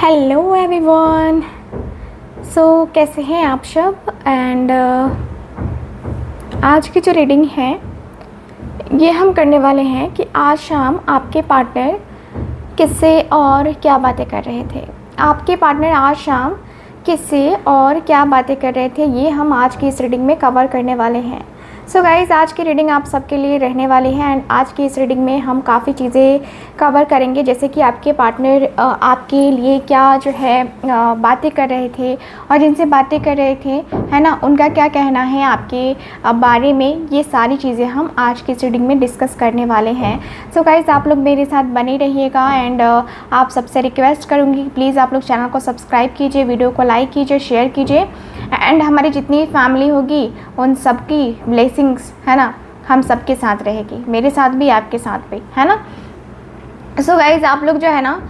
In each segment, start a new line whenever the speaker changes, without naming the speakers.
Hello everyone. कैसे हैं आप सब। एंड आज की जो रीडिंग है ये हम करने वाले हैं कि आज शाम आपके पार्टनर किससे और क्या बातें कर रहे थे। आपके पार्टनर आज शाम किससे और क्या बातें कर रहे थे, ये हम आज की इस रीडिंग में कवर करने वाले हैं। गाइज़, आज की रीडिंग आप सबके लिए रहने वाली है। एंड आज की इस रीडिंग में हम काफ़ी चीज़ें कवर करेंगे, जैसे कि आपके पार्टनर आपके लिए क्या जो है बातें कर रहे थे और जिनसे बातें कर रहे थे, है ना, उनका क्या कहना है आपके बारे में। ये सारी चीज़ें हम आज की इस रीडिंग में डिस्कस करने वाले हैं। गाइज़, आप लोग मेरे साथ बने रहिएगा। एंड आप सबसे रिक्वेस्ट करूँगी प्लीज़ आप लोग चैनल को सब्सक्राइब कीजिए, वीडियो को लाइक कीजिए, शेयर कीजिए। एंड हमारी जितनी फैमिली होगी उन सबकी ब्लेसिंग्स, है ना, हम सबके साथ रहेगी, मेरे साथ भी आपके साथ भी, है ना। गाइज़, आप लोग जो है ना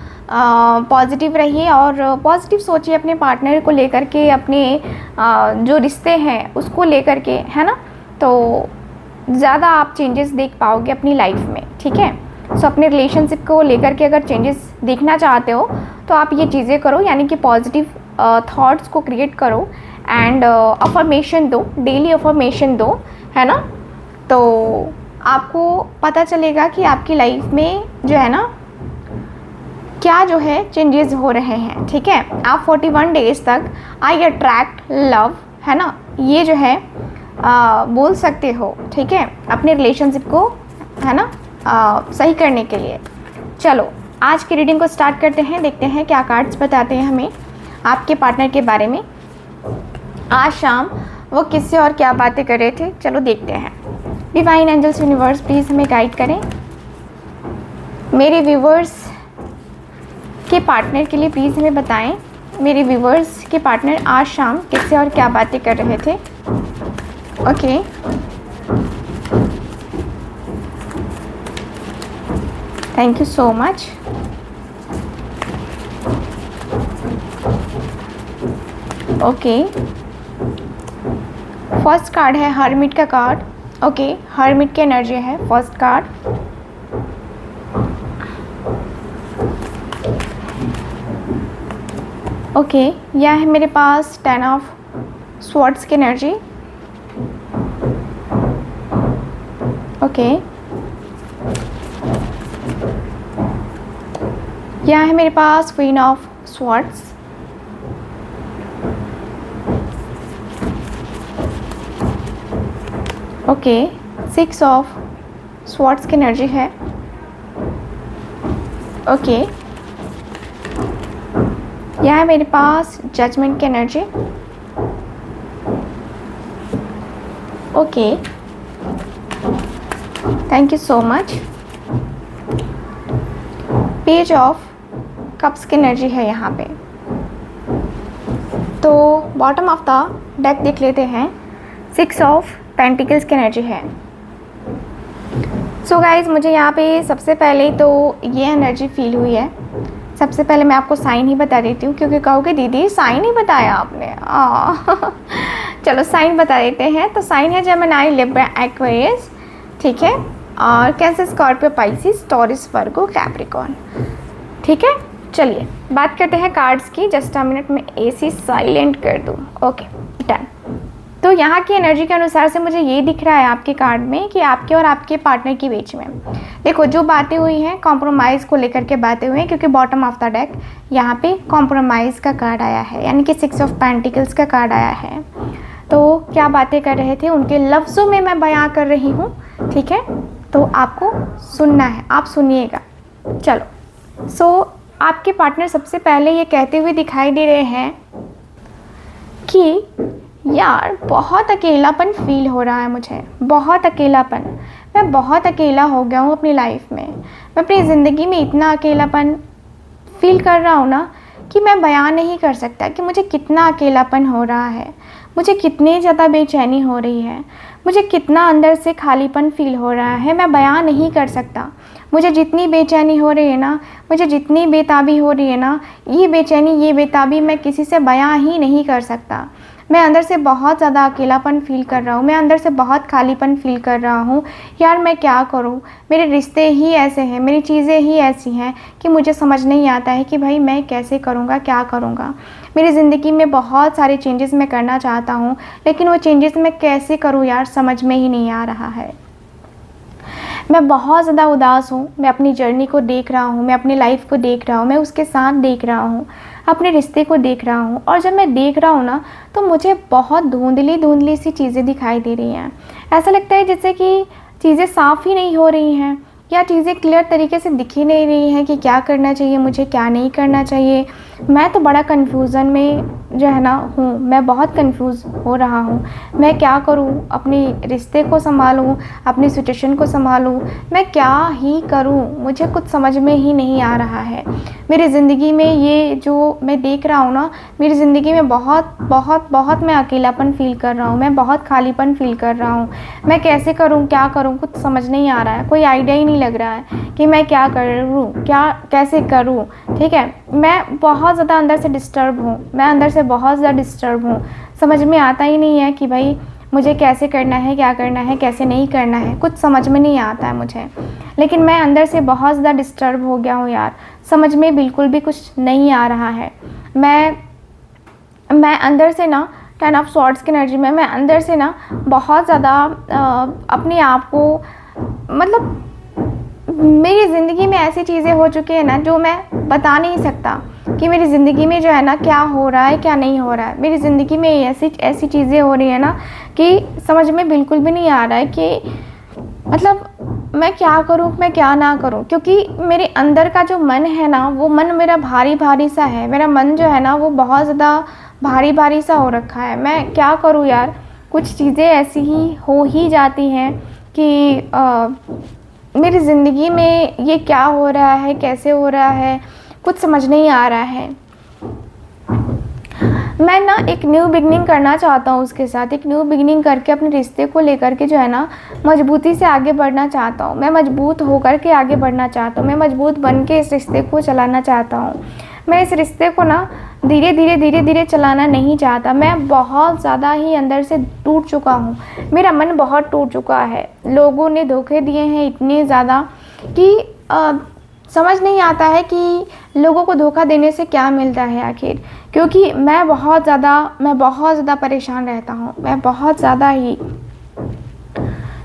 पॉजिटिव रहिए और पॉजिटिव सोचिए अपने पार्टनर को लेकर के, अपने जो रिश्ते हैं उसको लेकर के, है ना। तो ज़्यादा आप चेंजेस देख पाओगे अपनी लाइफ में, ठीक है। अपने रिलेशनशिप को लेकर के अगर चेंजेस देखना चाहते हो तो आप ये चीज़ें करो, यानी कि पॉजिटिव थॉट्स को क्रिएट करो एंड अफर्मेशन दो, डेली अफर्मेशन दो, है ना। तो आपको पता चलेगा कि आपकी लाइफ में जो है ना क्या जो है चेंजेस हो रहे हैं, ठीक है। आप 41 डेज तक आई अट्रैक्ट लव, है ना, ये जो है बोल सकते हो, ठीक है, अपने रिलेशनशिप को, है ना, सही करने के लिए। चलो आज की रीडिंग को स्टार्ट करते हैं, देखते हैं क्या कार्ड्स बताते हैं हमें आपके पार्टनर के बारे में। आज शाम वो किससे और क्या बातें कर रहे थे, चलो देखते हैं। डिवाइन एंजल्स यूनिवर्स प्लीज़ हमें गाइड करें। मेरे व्यूवर्स के पार्टनर के लिए प्लीज़ हमें बताएं, मेरे व्यूवर्स के पार्टनर आज शाम किससे और क्या बातें कर रहे थे। Okay, thank you so much. Okay, first card है हर्मिट का कार्ड। ओके, हर्मिट की एनर्जी है फर्स्ट कार्ड। ओके, यह है मेरे पास 10 ऑफ स्वॉर्ड्स की एनर्जी। ओके, यह है मेरे पास queen of swords. Okay, 6 of swords की एनर्जी है। ओके, यह है मेरे पास जजमेंट की energy. Okay, thank you so much. Page of cups की एनर्जी है यहाँ पे। तो बॉटम ऑफ द डेक देख लेते हैं, 6 ऑफ पेंटिकल्स की एनर्जी है। गाइज, मुझे यहाँ पे सबसे पहले तो ये एनर्जी फील हुई है। सबसे पहले मैं आपको साइन ही बता देती हूँ, क्योंकि कहोगे दीदी साइन ही बताया आपने। चलो साइन बता देते हैं। तो साइन है जेमिनी, लिब्रा, एक्वेरियस, ठीक है, और कैंसर, स्कॉर्पियो, पाइसिस, टॉरस, वर्गो, कैप्रिकॉर्न, ठीक है। चलिए बात करते हैं कार्ड्स की। जस्ट अ मिनट में एसी साइलेंट कर दूँ। Okay, done. तो यहाँ की एनर्जी के अनुसार से मुझे ये दिख रहा है आपके कार्ड में कि आपके और आपके पार्टनर के बीच में देखो जो बातें हुई हैं, कॉम्प्रोमाइज़ को लेकर के बातें हुई हैं, क्योंकि बॉटम ऑफ द डेक यहाँ पे कॉम्प्रोमाइज़ का कार्ड आया है, यानी कि 6 ऑफ पेंटिकल्स का कार्ड आया है। तो क्या बातें कर रहे थे उनके लफ्ज़ों में मैं बयां कर रही हूँ, ठीक है। तो आपको सुनना है, आप सुनिएगा। चलो, आपके पार्टनर सबसे पहले ये कहते हुए दिखाई दे रहे हैं कि यार बहुत अकेलापन फील हो रहा है मुझे, बहुत अकेलापन, मैं बहुत अकेला हो गया हूँ अपनी लाइफ में। मैं अपनी ज़िंदगी में इतना अकेलापन फील कर रहा हूँ ना कि मैं बयान नहीं कर सकता कि मुझे कितना अकेलापन हो रहा है, मुझे कितनी ज़्यादा बेचैनी हो रही है, मुझे कितना अंदर से खालीपन फील हो रहा है, मैं बयान नहीं कर सकता। मुझे जितनी बेचैनी हो रही है ना, मुझे जितनी बेताबी हो रही है ना, ये बेचैनी, ये बेताबी मैं किसी से बयां ही नहीं कर सकता। मैं अंदर से बहुत ज़्यादा अकेलापन फ़ील कर रहा हूँ, मैं अंदर से बहुत खालीपन फ़ील कर रहा हूँ। यार मैं क्या करूँ, मेरे रिश्ते ही ऐसे हैं, मेरी चीज़ें ही ऐसी हैं कि मुझे समझ नहीं आता है कि भाई मैं कैसे करूँगा, क्या करूँगा। मेरी ज़िंदगी में बहुत सारे चेंजेस मैं करना चाहता हूँ, लेकिन वो चेंजेस मैं कैसे करूँ यार, समझ में ही नहीं आ रहा है। मैं बहुत ज़्यादा उदास हूँ, मैं अपनी जर्नी को देख रहा हूँ, मैं अपनी लाइफ को देख रहा हूँ, मैं उसके साथ देख रहा हूँ, अपने रिश्ते को देख रहा हूँ। और जब मैं देख रहा हूँ ना, तो मुझे बहुत धुंधली धुंधली सी चीज़ें दिखाई दे रही हैं। ऐसा लगता है जैसे कि चीज़ें साफ़ ही नहीं हो रही हैं, या चीज़ें क्लियर तरीके से दिख ही नहीं रही हैं कि क्या करना चाहिए मुझे, क्या नहीं करना चाहिए। मैं तो बड़ा कन्फ्यूज़न में जो है ना हूँ, मैं बहुत कन्फ्यूज़ हो रहा हूँ। मैं क्या करूँ, अपने रिश्ते को संभालूँ, अपनी सिचुएशन को संभालूँ, मैं क्या ही करूँ, मुझे कुछ समझ में ही नहीं आ रहा है। मेरी ज़िंदगी में ये जो मैं देख रहा हूँ ना, मेरी ज़िंदगी में बहुत बहुत बहुत मैं अकेलापन फ़ील कर रहा हूँ, मैं बहुत खालीपन फ़ील कर रहा हूँ। मैं कैसे करूँ, क्या करूँ, कुछ समझ नहीं आ रहा है, कोई आइडिया ही नहीं लग रहा है कि मैं क्या करूँ, क्या कैसे करूँ। ठीक है, मैं बहुत ज़्यादा अंदर से डिस्टर्ब हूँ, मैं अंदर से बहुत ज़्यादा डिस्टर्ब हूँ। समझ में आता ही नहीं है कि भाई मुझे कैसे करना है, क्या करना है, कैसे नहीं करना है, कुछ समझ में नहीं आता है मुझे। लेकिन मैं अंदर से बहुत ज़्यादा डिस्टर्ब हो गया हूँ यार, समझ में बिल्कुल भी कुछ नहीं आ रहा है। मैं अंदर से ना 10 ऑफ स्वॉर्ड्स की एनर्जी में मैं अंदर से ना बहुत ज़्यादा अपने आप को, मतलब मेरी ज़िंदगी में ऐसी चीज़ें हो चुकी हैं ना जो मैं बता नहीं सकता कि मेरी ज़िंदगी में जो है ना क्या हो रहा है, क्या नहीं हो रहा है। मेरी ज़िंदगी में ऐसी चीज़ें हो रही है ना कि समझ में बिल्कुल भी नहीं आ रहा है कि मतलब मैं क्या करूँ, मैं क्या ना करूँ। क्योंकि मेरे अंदर का जो मन है ना, वो मन मेरा भारी भारी सा है। मेरा मन जो है ना वो बहुत ज़्यादा भारी भारी सा हो रखा है। मैं क्या करूँ यार, कुछ चीज़ें ऐसी ही हो ही जाती हैं कि मेरी ज़िंदगी में ये क्या हो रहा है, कैसे हो रहा है, कुछ समझ नहीं आ रहा है। मैं ना एक न्यू बिगनिंग करना चाहता हूँ उसके साथ, एक न्यू बिगनिंग करके अपने रिश्ते को लेकर के जो है ना मजबूती से आगे बढ़ना चाहता हूँ। मैं मजबूत होकर के आगे बढ़ना चाहता हूँ, मैं मजबूत बन के इस रिश्ते को चलाना चाहता हूँ। मैं इस रिश्ते को ना धीरे धीरे चलाना नहीं चाहता। मैं बहुत ज़्यादा ही अंदर से टूट चुका हूँ, मेरा मन बहुत टूट चुका है। लोगों ने धोखे दिए हैं इतने ज़्यादा कि समझ नहीं आता है कि लोगों को धोखा देने से क्या मिलता है आखिर। क्योंकि मैं बहुत ज़्यादा परेशान रहता हूँ, मैं बहुत ज़्यादा ही।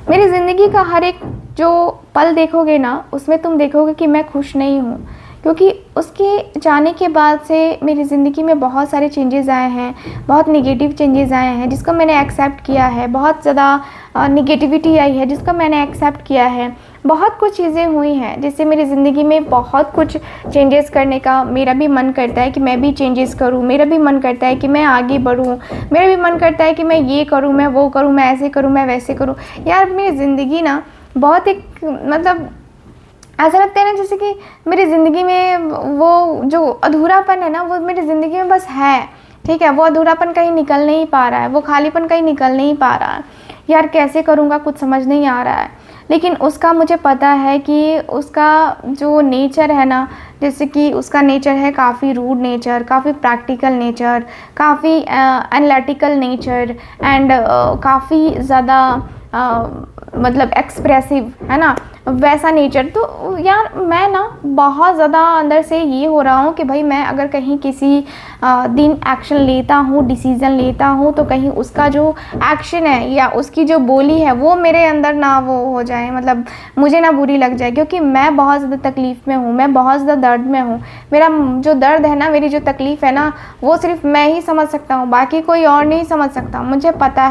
मेरी ज़िंदगी का हर एक जो पल देखोगे ना, उसमें तुम देखोगे कि मैं खुश नहीं हूँ। क्योंकि उसके जाने के बाद से मेरी ज़िंदगी में बहुत सारे चेंजेस आए हैं, बहुत नेगेटिव चेंजेस आए हैं जिसको मैंने एक्सेप्ट किया है। बहुत ज़्यादा नेगेटिविटी आई है जिसको मैंने एक्सेप्ट किया है। बहुत कुछ चीज़ें हुई हैं जिससे मेरी ज़िंदगी में बहुत कुछ चेंजेस करने का मेरा भी मन करता है कि मैं भी चेंजेस करूं। मेरा भी मन करता है कि मैं आगे बढ़ूं। मेरा भी मन करता है कि मैं ये करूं, मैं वो करूं, मैं ऐसे करूं, मैं वैसे करूं। यार मेरी ज़िंदगी ना बहुत एक मतलब ऐसा लगता है ना जैसे कि मेरी ज़िंदगी में वो जो अधूरापन है ना, वो मेरी ज़िंदगी में बस है। ठीक है, वो अधूरापन कहीं निकल नहीं पा रहा है, वो खालीपन कहीं निकल नहीं पा रहा है। यार कैसे करूँगा, कुछ समझ नहीं आ रहा है। लेकिन उसका मुझे पता है कि उसका जो नेचर है ना, जैसे कि उसका नेचर है काफ़ी रूड नेचर, काफ़ी प्रैक्टिकल नेचर, काफ़ी एनालिटिकल नेचर एंड काफ़ी ज़्यादा मतलब एक्सप्रेसिव है ना, वैसा नेचर। तो यार मैं ना बहुत ज़्यादा अंदर से ये हो रहा हूँ कि भाई मैं अगर कहीं किसी दिन एक्शन लेता हूँ, डिसीज़न लेता हूँ, तो कहीं उसका जो एक्शन है या उसकी जो बोली है वो मेरे अंदर ना वो हो जाए, मतलब मुझे ना बुरी लग जाए। क्योंकि मैं बहुत ज़्यादा तकलीफ़ में हूँ, मैं बहुत ज़्यादा दर्द में हूँ। मेरा जो दर्द है ना, मेरी जो तकलीफ़ है ना, वो सिर्फ मैं ही समझ सकता हूँ, बाकी कोई और नहीं समझ सकता। मुझे पता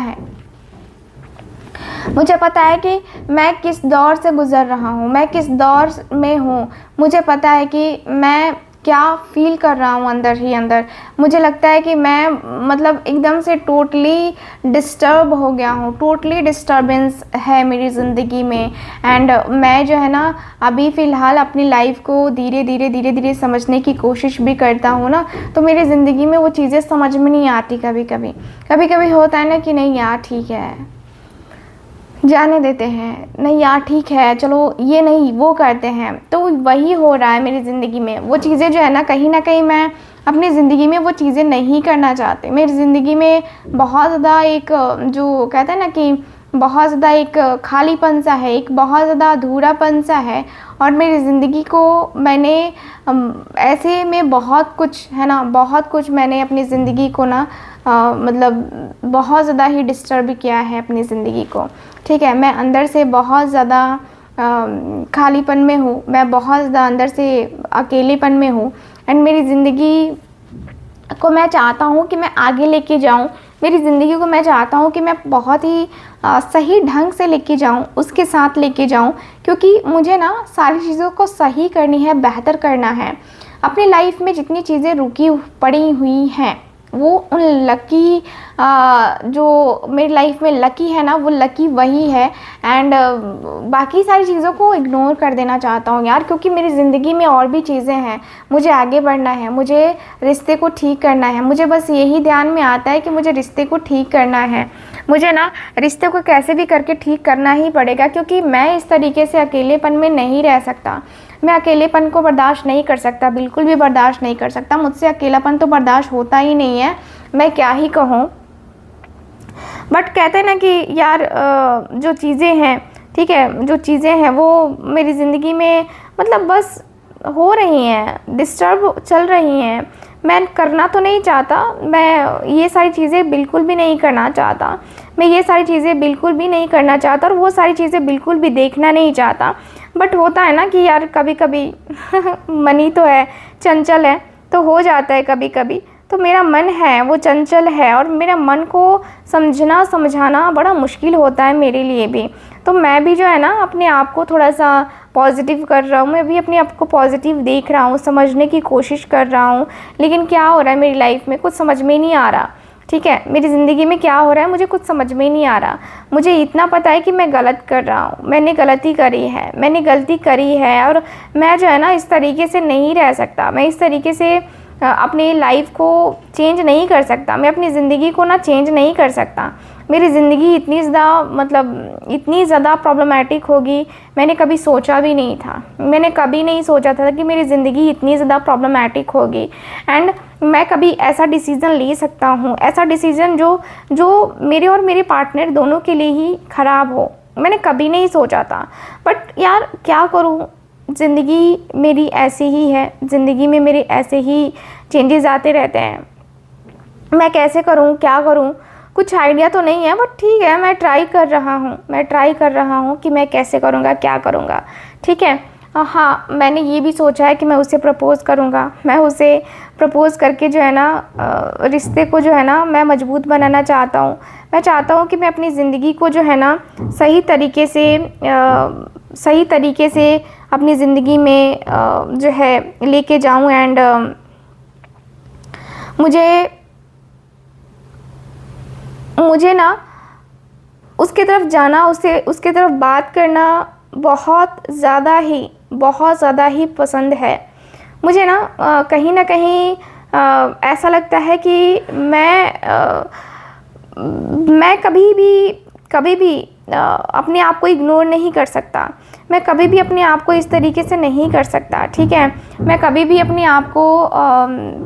है कि मैं किस दौर से गुज़र रहा हूँ, मैं किस दौर में हूँ। मुझे पता है कि मैं क्या फ़ील कर रहा हूँ अंदर ही अंदर। मुझे लगता है कि मैं मतलब एकदम से टोटली डिस्टर्ब हो गया हूँ, टोटली डिस्टर्बेंस है मेरी ज़िंदगी में। एंड मैं जो है ना अभी फ़िलहाल अपनी लाइफ को धीरे धीरे समझने की कोशिश भी करता हूँ ना, तो मेरी ज़िंदगी में वो चीज़ें समझ में नहीं आती। कभी होता है ना कि नहीं यार ठीक है, जाने देते हैं, नहीं यार ठीक है, चलो ये नहीं वो करते हैं। तो वही हो रहा है मेरी ज़िंदगी में। वो चीज़ें जो है ना कहीं मैं अपनी ज़िंदगी में वो चीज़ें नहीं करना चाहते। मेरी ज़िंदगी में बहुत ज़्यादा एक जो कहते हैं ना कि बहुत ज़्यादा एक खालीपन सा है, एक बहुत ज़्यादा अधूरापन सा है। और मेरी ज़िंदगी को मैंने ऐसे में बहुत कुछ है ना, बहुत कुछ मैंने अपनी ज़िंदगी को ना मतलब बहुत ज़्यादा ही डिस्टर्ब किया है अपनी ज़िंदगी को। ठीक है, मैं अंदर से बहुत ज़्यादा खालीपन में हूँ, मैं बहुत ज़्यादा अंदर से अकेलेपन में हूँ। एंड मेरी ज़िंदगी को मैं चाहता हूँ कि मैं आगे लेके जाऊँ, मेरी ज़िंदगी को मैं चाहता हूँ कि मैं बहुत ही सही ढंग से लेके जाऊँ, उसके साथ लेके जाऊँ, क्योंकि मुझे ना सारी चीज़ों को सही करनी है, बेहतर करना है। अपनी लाइफ में जितनी चीज़ें रुकी पड़ी हुई हैं वो उन लकी जो मेरी लाइफ में लकी है ना, वो लकी वही है। एंड बाकी सारी चीज़ों को इग्नोर कर देना चाहता हूँ यार, क्योंकि मेरी ज़िंदगी में और भी चीज़ें हैं, मुझे आगे बढ़ना है, मुझे रिश्ते को ठीक करना है। मुझे बस यही ध्यान में आता है कि मुझे रिश्ते को ठीक करना है, मुझे ना रिश्ते को कैसे भी करके ठीक करना ही पड़ेगा, क्योंकि मैं इस तरीके से अकेलेपन में नहीं रह सकता। मैं अकेलेपन को बर्दाश्त नहीं कर सकता, बिल्कुल भी बर्दाश्त नहीं कर सकता। मुझसे अकेलापन तो बर्दाश्त होता ही नहीं है, मैं क्या ही कहूँ। बट कहते हैं ना कि यार जो चीज़ें हैं, ठीक है, जो चीज़ें हैं वो मेरी ज़िंदगी में मतलब बस हो रही हैं, डिस्टर्ब चल रही हैं। मैं करना तो नहीं चाहता, मैं ये सारी चीज़ें बिल्कुल भी नहीं करना चाहता, मैं ये सारी चीज़ें बिल्कुल भी नहीं करना चाहता, और वो सारी चीज़ें बिल्कुल भी देखना नहीं चाहता। बट होता है ना कि यार कभी कभी मनी तो है, चंचल है, तो हो जाता है कभी कभी। तो मेरा मन है वो चंचल है, और मेरा मन को समझना समझाना बड़ा मुश्किल होता है मेरे लिए भी। तो मैं भी जो है ना अपने आप को थोड़ा सा पॉजिटिव कर रहा हूँ, मैं भी अपने आप को पॉजिटिव देख रहा हूँ, समझने की कोशिश कर रहा हूँ। लेकिन क्या हो रहा है मेरी लाइफ में कुछ समझ में नहीं आ रहा। ठीक है, मेरी ज़िंदगी में क्या हो रहा है मुझे कुछ समझ में नहीं आ रहा। मुझे इतना पता है कि मैं गलत कर रहा हूँ, मैंने गलती करी है, मैंने गलती करी है, और मैं जो है ना इस तरीके से नहीं रह सकता। मैं इस तरीके से अपनी लाइफ को चेंज नहीं कर सकता, मैं अपनी ज़िंदगी को ना चेंज नहीं कर सकता। मेरी ज़िंदगी इतनी ज़्यादा मतलब इतनी ज़्यादा प्रॉब्लमैटिक होगी, मैंने कभी सोचा भी नहीं था। मैंने कभी नहीं सोचा था कि मेरी ज़िंदगी इतनी ज़्यादा प्रॉब्लमैटिक होगी, एंड मैं कभी ऐसा डिसीज़न ले सकता हूँ, ऐसा डिसीज़न जो मेरे और मेरे पार्टनर दोनों के लिए ही ख़राब हो, मैंने कभी नहीं सोचा था। बट यार क्या करूँ, ज़िंदगी मेरी ऐसी ही है, ज़िंदगी में मेरे ऐसे ही चेंजेस आते रहते हैं। मैं कैसे करूँ, क्या करूँ, कुछ आइडिया तो नहीं है। बट ठीक है, मैं ट्राई कर रहा हूँ कि मैं कैसे करूँगा, क्या करूँगा। ठीक है, हाँ, मैंने ये भी सोचा है कि मैं उसे प्रपोज़ करूँगा। मैं उसे प्रपोज़ करके जो है ना रिश्ते को जो है ना मैं मजबूत बनाना चाहता हूँ। मैं चाहता हूँ कि मैं अपनी ज़िंदगी को जो है ना सही तरीके से अपनी ज़िंदगी में जो है लेके जाऊँ। एंड मुझे ना उसके तरफ जाना, उसके तरफ बात करना बहुत ज़्यादा ही पसंद है। मुझे ना कहीं ना कहीं ऐसा लगता है कि मैं कभी भी अपने आप को इग्नोर नहीं कर सकता। मैं कभी भी अपने आप को इस तरीके से नहीं कर सकता। ठीक है, मैं कभी भी अपने आप को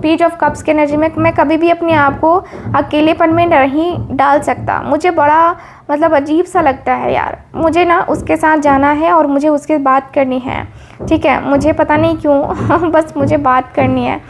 पेज ऑफ कप्स के एनर्जी में मैं कभी भी अपने आप को अकेलेपन में नहीं डाल सकता। मुझे बड़ा मतलब अजीब सा लगता है यार। मुझे ना उसके साथ जाना है और मुझे उसके बात करनी है। ठीक है, मुझे पता नहीं क्यों बस मुझे बात करनी है।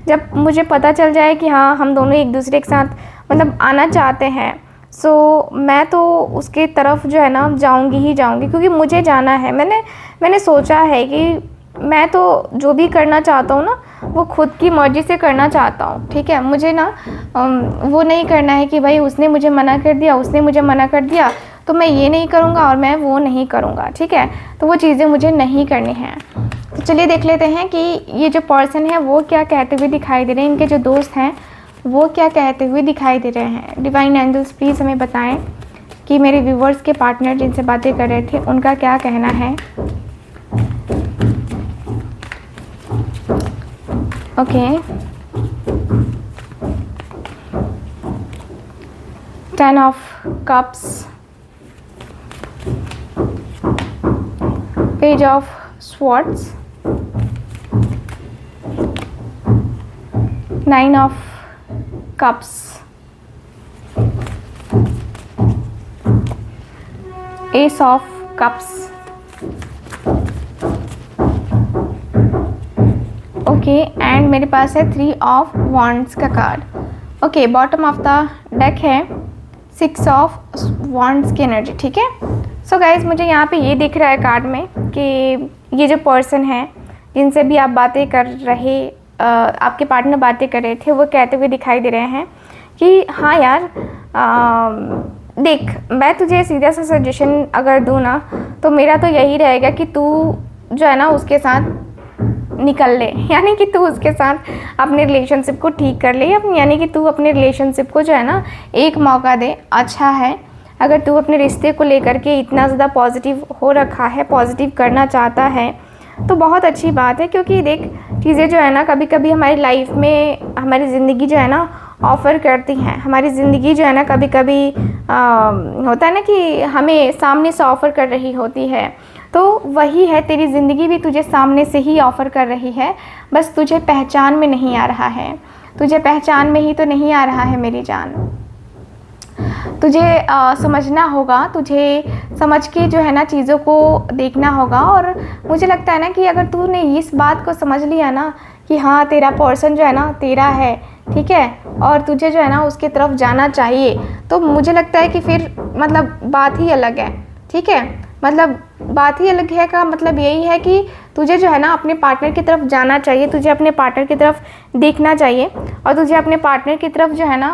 जब मुझे पता चल जाए कि हाँ हम दोनों एक दूसरे के साथ मतलब आना चाहते हैं, सो मैं तो उसके तरफ जो है ना जाऊंगी ही जाऊंगी, क्योंकि मुझे जाना है। मैंने सोचा है कि मैं तो जो भी करना चाहता हूँ ना वो खुद की मर्ज़ी से करना चाहता हूँ। ठीक है, मुझे ना वो नहीं करना है कि भाई उसने मुझे मना कर दिया तो मैं ये नहीं करूँगा और मैं वो नहीं करूँगा। ठीक है, तो वो चीज़ें मुझे नहीं करनी हैं। तो चलिए देख लेते हैं कि ये जो पर्सन है वो क्या कहते हुए दिखाई दे रहे हैं, इनके जो दोस्त हैं वो क्या कहते हुए दिखाई दे रहे हैं। डिवाइन एंजल्स प्लीज़ हमें बताएं कि मेरे व्यूवर्स के पार्टनर जिनसे बातें कर रहे थे उनका क्या कहना है। Okay, 10 of cups, page of swords, 9 of cups, S of cups, okay, and मेरे पास है 3 ऑफ वॉन्ड्स का card. Okay, bottom of the deck है 6 ऑफ वॉन्ड्स की एनर्जी, ठीक है। सो गाइज, मुझे यहाँ पे ये दिख रहा है कार्ड में कि ये जो पर्सन है जिनसे भी आप बातें कर रहे, आपके पार्टनर बातें कर रहे थे, वो कहते हुए दिखाई दे रहे हैं कि हाँ यार, देख, मैं तुझे सीधा सा सजेशन अगर दूँ ना, तो मेरा तो यही रहेगा कि तू जो है ना उसके साथ निकल ले, यानी कि तू उसके साथ अपने रिलेशनशिप को ठीक कर ले, यानी कि तू अपने रिलेशनशिप को जो है ना एक मौका दे। अच्छा है, अगर तू अपने रिश्ते को लेकर के इतना ज़्यादा पॉजिटिव हो रखा है, पॉजिटिव करना चाहता है, तो बहुत अच्छी बात है। क्योंकि देख, चीज़ें जो है ना कभी कभी हमारी लाइफ में, हमारी ज़िंदगी जो है ना ऑफ़र करती हैं, हमारी ज़िंदगी जो है ना कभी कभी होता है ना कि हमें सामने से ऑफ़र कर रही होती है, तो वही है, तेरी ज़िंदगी भी तुझे सामने से ही ऑफ़र कर रही है, बस तुझे पहचान में नहीं आ रहा है, तुझे पहचान में ही तो नहीं आ रहा है मेरी जान। तुझे समझना होगा, तुझे समझ के जो है ना चीज़ों को देखना होगा। और मुझे लगता है ना कि अगर तूने इस बात को समझ लिया ना कि हाँ, तेरा पर्सन जो है ना तेरा है, ठीक है, और तुझे जो है ना उसकी तरफ जाना चाहिए, तो मुझे लगता है कि फिर मतलब बात ही अलग है, ठीक है। मतलब बात ही अलग है का मतलब यही है कि तुझे जो है ना अपने पार्टनर की तरफ जाना चाहिए, तुझे अपने पार्टनर की तरफ देखना चाहिए और तुझे अपने पार्टनर की तरफ जो है ना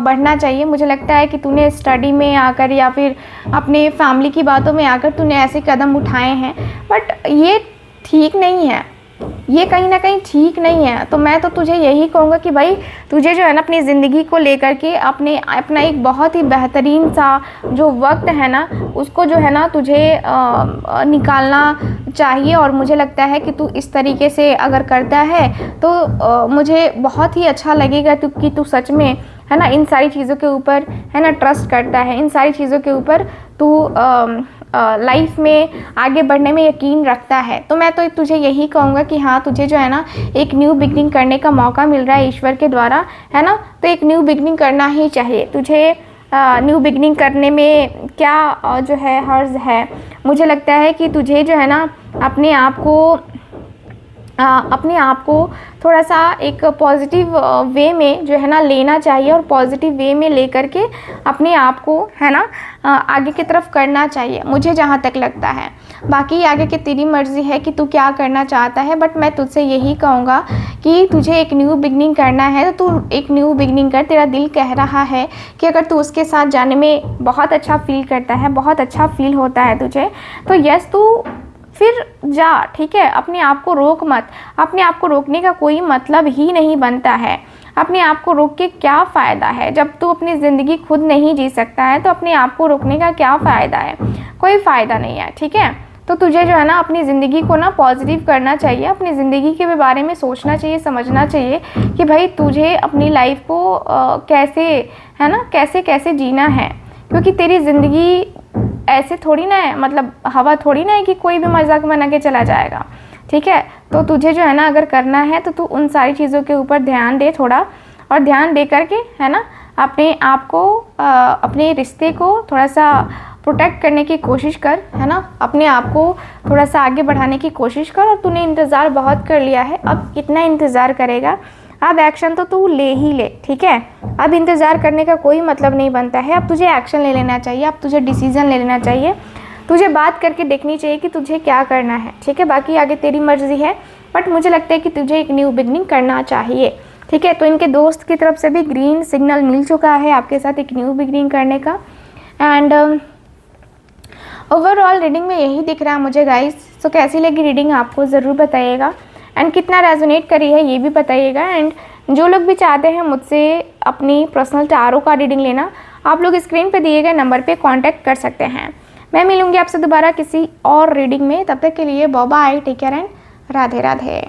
बढ़ना चाहिए। मुझे लगता है कि तूने स्टडी में आकर या फिर अपने फैमिली की बातों में आकर तूने ऐसे कदम उठाए हैं, बट ये ठीक नहीं है, ये कहीं ना कहीं ठीक नहीं है। तो मैं तो तुझे यही कहूँगा कि भाई तुझे जो है ना अपनी ज़िंदगी को लेकर के अपना एक बहुत ही बेहतरीन सा जो वक्त है ना उसको जो है ना तुझे निकालना चाहिए। और मुझे लगता है कि तू इस तरीके से अगर करता है तो मुझे बहुत ही अच्छा लगेगा कि तू सच में है ना इन सारी चीज़ों के ऊपर है ना ट्रस्ट करता है, इन सारी चीज़ों के ऊपर तू लाइफ में आगे बढ़ने में यकीन रखता है। तो मैं तो तुझे यही कहूँगा कि हाँ, तुझे जो है ना एक न्यू बिगनिंग करने का मौका मिल रहा है ईश्वर के द्वारा, है ना, तो एक न्यू बिगनिंग करना ही चाहिए। तुझे न्यू बिगनिंग करने में क्या जो है हर्ज है। मुझे लगता है कि तुझे जो है ना अपने आप को थोड़ा सा एक पॉजिटिव वे में जो है ना लेना चाहिए और पॉजिटिव वे में लेकर के अपने आप को है ना आगे की तरफ करना चाहिए, मुझे जहाँ तक लगता है। बाकी आगे की तेरी मर्ज़ी है कि तू क्या करना चाहता है, बट मैं तुझसे यही कहूँगा कि तुझे एक न्यू बिगनिंग करना है तो तू एक न्यू बिगनिंग कर। तेरा दिल कह रहा है कि अगर तू उसके साथ जाने में बहुत अच्छा फील करता है, बहुत अच्छा फील होता है तुझे, तो यस तू फिर जा, ठीक है। अपने आप को रोक मत, अपने आप को रोकने का कोई मतलब ही नहीं बनता है। अपने आप को रोक के क्या फ़ायदा है, जब तू अपनी ज़िंदगी खुद नहीं जी सकता है तो अपने आप को रोकने का क्या फ़ायदा है, कोई फ़ायदा नहीं है, ठीक है। तो तुझे जो है ना अपनी ज़िंदगी को ना पॉजिटिव करना चाहिए, अपनी ज़िंदगी के बारे में सोचना चाहिए, समझना चाहिए कि भाई तुझे अपनी लाइफ को कैसे है ना कैसे जीना है। क्योंकि तेरी ज़िंदगी ऐसे थोड़ी ना है, मतलब हवा थोड़ी ना है कि कोई भी मजाक बना के चला जाएगा, ठीक है। तो तुझे जो है ना अगर करना है तो तू उन सारी चीज़ों के ऊपर ध्यान दे थोड़ा, और ध्यान दे करके है ना अपने आप को अपने रिश्ते को थोड़ा सा प्रोटेक्ट करने की कोशिश कर, है ना, अपने आप को थोड़ा सा आगे बढ़ाने की कोशिश कर। और तूने इंतज़ार बहुत कर लिया है, अब कितना इंतज़ार करेगा, अब एक्शन तो तू ले ही ले, ठीक है। अब इंतज़ार करने का कोई मतलब नहीं बनता है, अब तुझे एक्शन ले लेना चाहिए, अब तुझे डिसीज़न ले लेना चाहिए, तुझे बात करके देखनी चाहिए कि तुझे क्या करना है, ठीक है। बाकी आगे तेरी मर्ज़ी है, बट मुझे लगता है कि तुझे एक न्यू बिगनिंग करना चाहिए, ठीक है। तो इनके दोस्त की तरफ से भी ग्रीन सिग्नल मिल चुका है आपके साथ एक न्यू बिगनिंग करने का। एंड ओवरऑल रीडिंग में यही दिख रहा है मुझे गाइस। तो कैसी लगी रीडिंग आपको ज़रूर बताइएगा, एंड कितना रेजोनेट करी है ये भी बताइएगा। एंड जो लोग भी चाहते हैं मुझसे अपनी पर्सनल टारो का रीडिंग लेना, आप लोग स्क्रीन पे दिए गए नंबर पे कांटेक्ट कर सकते हैं। मैं मिलूंगी आपसे दोबारा किसी और रीडिंग में, तब तक के लिए bye bye, take care and Radhe Radhe.